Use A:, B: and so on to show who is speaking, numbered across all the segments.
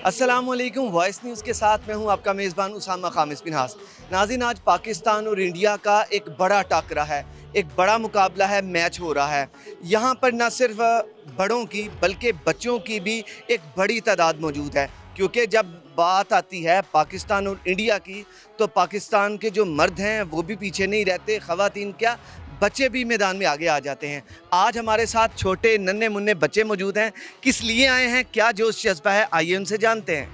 A: अस्सलामुअलैकुम। Voice news के साथ मैं हूं आपका मेज़बान उसामा खामिस बिनहास। नाज़रीन, आज पाकिस्तान और इंडिया का एक बड़ा टाकरा है, एक बड़ा मुकाबला है, मैच हो रहा है। यहां पर न सिर्फ बड़ों की बल्कि बच्चों की भी एक बड़ी तादाद मौजूद है, क्योंकि जब बात आती है पाकिस्तान और इंडिया की तो पाकिस्तान के जो मर्द हैं वो भी पीछे नहीं रहते, ख़वातीन क्या बच्चे भी मैदान में आगे आ जाते हैं। आज हमारे साथ छोटे नन्हे मुन्ने बच्चे मौजूद हैं। किस लिए आए हैं, क्या जोश जज्बा है, आइए उनसे जानते हैं।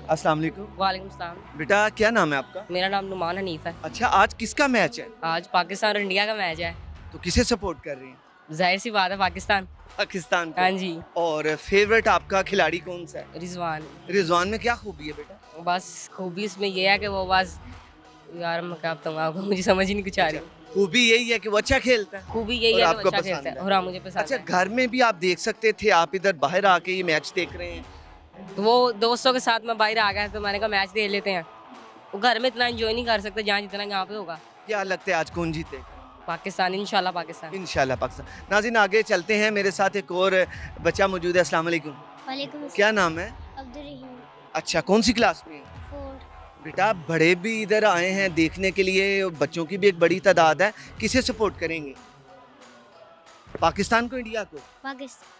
A: अस्सलाम वालेकुम।
B: वालेकुम सलाम।
A: बेटा, क्या नाम है आपका?
B: मेरा नाम नुमान हनीफ है।
A: अच्छा, आज किसका मैच है?
B: आज पाकिस्तान और इंडिया का मैच है।
A: तो किसे सपोर्ट कर रही हैं?
B: जाहिर सी बात है पाकिस्तान।
A: पाकिस्तान को।
B: हाँ जी।
A: और फेवरेट आपका खिलाड़ी कौन सा है?
B: रिजवान।
A: रिजवान में क्या खूबी है बेटा?
B: बस खूबी इसमें यह है कि वो बस यार मैं क्या बताऊँ आपको, मुझे समझ ही नहीं कुछ आ रही।
A: खूबी यही है कि वो अच्छा खेलता है।
B: खूबी यही
A: और
B: है कि
A: आपको
B: वो अच्छा
A: पसंद
B: खेलता है
A: है।
B: और हाँ मुझे पसंद
A: अच्छा,
B: है।
A: घर में भी आप देख सकते थे, आप इधर बाहर आके ये मैच देख रहे हैं।
B: तो वो दोस्तों के साथ मैं बाहर आ गया तो मैंने कहा मैच देख लेते हैं। वो घर में इतना एंजॉय नहीं कर सकते जहाँ जितना यहाँ पे होगा।
A: क्या लगता है आज कौन जीतेगा?
B: पाकिस्तान, इंशाल्लाह पाकिस्तान।
A: इंशाल्लाह पाकिस्तान। नाज़रीन, आगे चलते हैं, मेरे साथ एक और बच्चा मौजूद है। अस्सलाम वालेकुम।
C: वालेकुम
A: क्या नाम है?
C: अब्दुल रहीम।
A: अच्छा, कौन सी क्लास में है?
C: 4।
A: बेटा, बड़े भी इधर आए हैं देखने के लिए, बच्चों की भी एक बड़ी तादाद है। किसे सपोर्ट करेंगे? पाकिस्तान को, इंडिया को?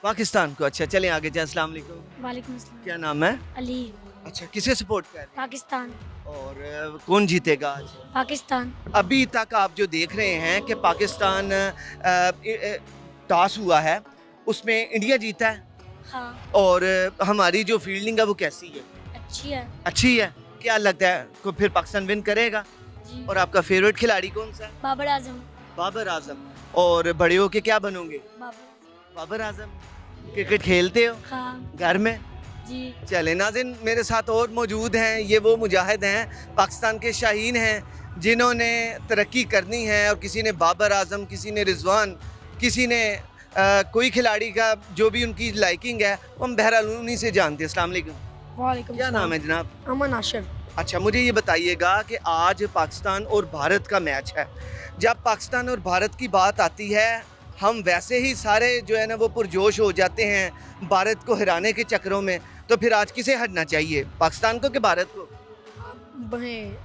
A: पाकिस्तान को। अच्छा, चलें आगे जाएं। अस्सलाम वालेकुम।
C: वालेकुम अस्सलाम।
A: क्या नाम है?
C: अली।
A: अच्छा, किसे सपोर्ट कर रहे
C: पाकिस्तान।
A: हैं? और कौन जीतेगा आज?
C: पाकिस्तान।
A: अभी तक आप जो देख रहे हैं कि पाकिस्तान टॉस हुआ है, उसमें इंडिया जीता है।
C: हाँ,
A: और हमारी जो फील्डिंग है वो कैसी है?
C: अच्छी है
A: अच्छी है। क्या लगता है को फिर पाकिस्तान विन करेगा?
C: जी।
A: और आपका फेवरेट खिलाड़ी कौन सा है?
C: बाबर आजम।
A: बाबर आजम। और बड़े होके क्या बनोगे? बाबर आजम। क्रिकेट खेलते हो
C: हाँ
A: घर में?
C: जी।
A: चले नाज़रीन, मेरे साथ और मौजूद हैं। ये वो मुजाहिद हैं, पाकिस्तान के शाहीन हैं, जिन्होंने तरक्की करनी है। और किसी ने बाबर आजम, किसी ने रिजवान, किसी ने कोई खिलाड़ी का जो भी उनकी लाइकिंग है वो हम बहरहाल उन्हीं से जानते हैं। अस्सलाम वालेकुम।
C: वालेकुम
A: क्या नाम है जनाब?
C: अमन आशिर।
A: अच्छा, मुझे ये बताइएगा कि आज पाकिस्तान और भारत का मैच है। जब पाकिस्तान और भारत की बात आती है, हम वैसे ही सारे जो है ना वो पुरजोश हो जाते हैं भारत को हराने के चक्करों में। तो फिर आज किसे हरना चाहिए, पाकिस्तान को कि भारत को?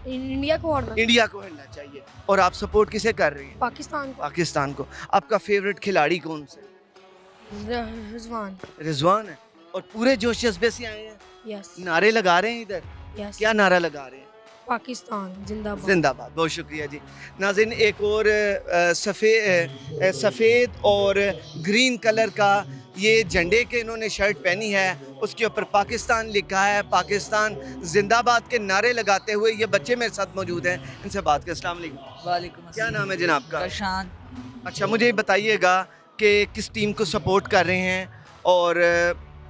C: इंडिया को और
A: इंडिया को हरना चाहिए। और आप सपोर्ट किसे कर रही हैं?
C: पाकिस्तान को।
A: पाकिस्तान को। आपका फेवरेट खिलाड़ी कौन सा है?
C: रिजवान।
A: रिजवान है। और पूरे जोश जज्बे से आए हैं,
C: यस
A: नारे लगा रहे हैं इधर।
C: यस।
A: क्या नारा लगा रहे हैं?
C: पाकिस्तान जिंदाबाद।
A: जिंदाबाद। बहुत शुक्रिया जी। नाज़रीन, एक और सफ़ेद और ग्रीन कलर का ये झंडे के इन्होंने शर्ट पहनी है, उसके ऊपर पाकिस्तान लिखा है। पाकिस्तान जिंदाबाद के नारे लगाते हुए ये बच्चे मेरे साथ मौजूद हैं, इनसे बात कर। अस्सलाम वालेकुम।
D: वालेकुम
A: क्या नाम है जनाब का?
D: प्रशांत।
A: अच्छा, मुझे ये बताइएगा कि किस टीम को सपोर्ट कर रहे हैं और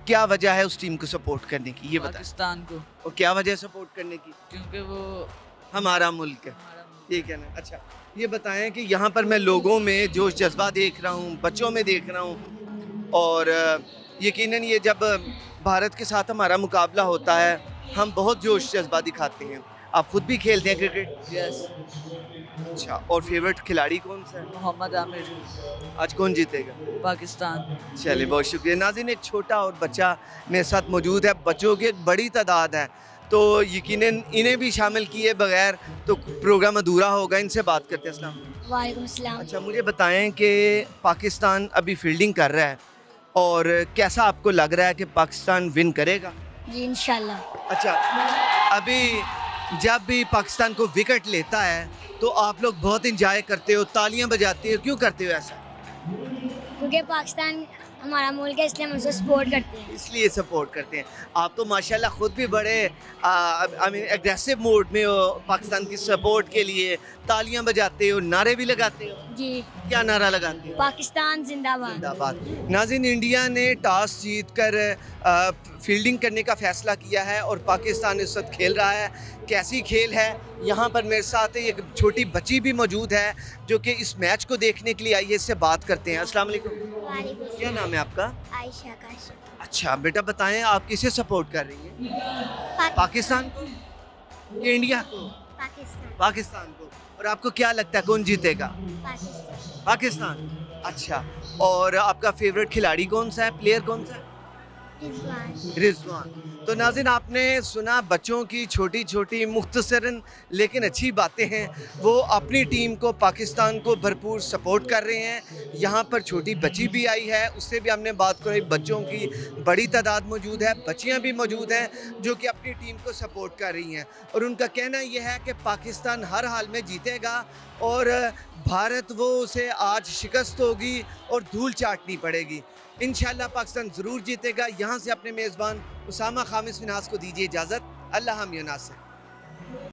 A: क्या वजह है उस टीम को सपोर्ट करने की, ये बताएं।
D: पाकिस्तान को,
A: और क्या वजह है सपोर्ट करने की?
D: क्योंकि वो
A: हमारा मुल्क है।
D: हमारा मुल्क
A: ठीक है ना। अच्छा, ये बताएं कि यहाँ पर मैं लोगों में जोश जज्बा देख रहा हूँ, बच्चों में देख रहा हूँ। और यकीनन ये जब भारत के साथ हमारा मुकाबला होता है, हम बहुत जोश जज्बा दिखाते हैं। आप खुद भी खेलते हैं क्रिकेट?
D: यस।
A: अच्छा, और फेवरेट खिलाड़ी कौन सा है?
D: मोहम्मद आमिर।
A: आज कौन जीतेगा?
D: पाकिस्तान।
A: चलिए, बहुत शुक्रिया। नाज़रीन, एक छोटा और बच्चा मेरे साथ मौजूद है। बच्चों की एक बड़ी तादाद है, तो यकीनन इन्हें भी शामिल किए बगैर तो प्रोग्राम अधूरा होगा। इनसे बात करते हैं। अस्सलाम।
C: वालेकुम सलाम।
A: अच्छा, मुझे बताएं कि पाकिस्तान अभी फील्डिंग कर रहा है और कैसा आपको लग रहा है कि पाकिस्तान विन करेगा?
C: जी इंशाल्लाह।
A: अच्छा, अभी जब भी पाकिस्तान को विकेट लेता है तो आप लोग बहुत इंजॉय करते हो, तालियां बजाते हो, क्यों करते हो ऐसा?
C: क्योंकि पाकिस्तान हमारा मुल्क है, इसलिए हम उसे सपोर्ट करते हैं।
A: इसलिए सपोर्ट करते हैं। आप तो माशाल्लाह खुद भी बड़े एग्रेसिव मोड में हो, पाकिस्तान की सपोर्ट के लिए तालियां बजाते हो, नारे भी लगाते हो।
C: जी।
A: क्या नारा लगाते हो?
C: पाकिस्तान जिंदाबाद।
A: जिंदाबाद। नाज़रीन, इंडिया ने टॉस जीतकर फील्डिंग करने का फ़ैसला किया है और पाकिस्तान इस वक्त खेल रहा है। कैसी खेल है, यहाँ पर मेरे साथ एक छोटी बच्ची भी मौजूद है जो कि इस मैच को देखने के लिए आई है। इससे बात करते हैं। अस्सलाम वालेकुम। क्या नाम है आपका?
C: आयशा काशिफ।
A: अच्छा बेटा, बताएं आप किसे सपोर्ट कर रही हैं? पाकिस्तान को कि इंडिया को? पाकिस्तान को। और आपको क्या लगता है कौन जीतेगा? पाकिस्तान। अच्छा, और आपका फेवरेट खिलाड़ी कौन सा है, प्लेयर कौन सा है? रिजवान। तो नाज़रीन, आपने सुना बच्चों की छोटी छोटी मुख्तसरन लेकिन अच्छी बातें हैं। वो अपनी टीम को, पाकिस्तान को भरपूर सपोर्ट कर रहे हैं। यहाँ पर छोटी बच्ची भी आई है, उससे भी हमने बात करी। बच्चों की बड़ी तादाद मौजूद है, बच्चियाँ भी मौजूद हैं जो कि अपनी टीम को सपोर्ट कर रही हैं। और उनका कहना यह है कि पाकिस्तान हर हाल में जीतेगा और भारत वो उसे आज शिकस्त होगी और धूल चाटनी पड़ेगी। इंशाल्लाह पाकिस्तान ज़रूर जीतेगा। यहाँ से अपने मेज़बान उसामा खामिस फिनास को दीजिए इजाज़त। अल्लाह हम नासिर।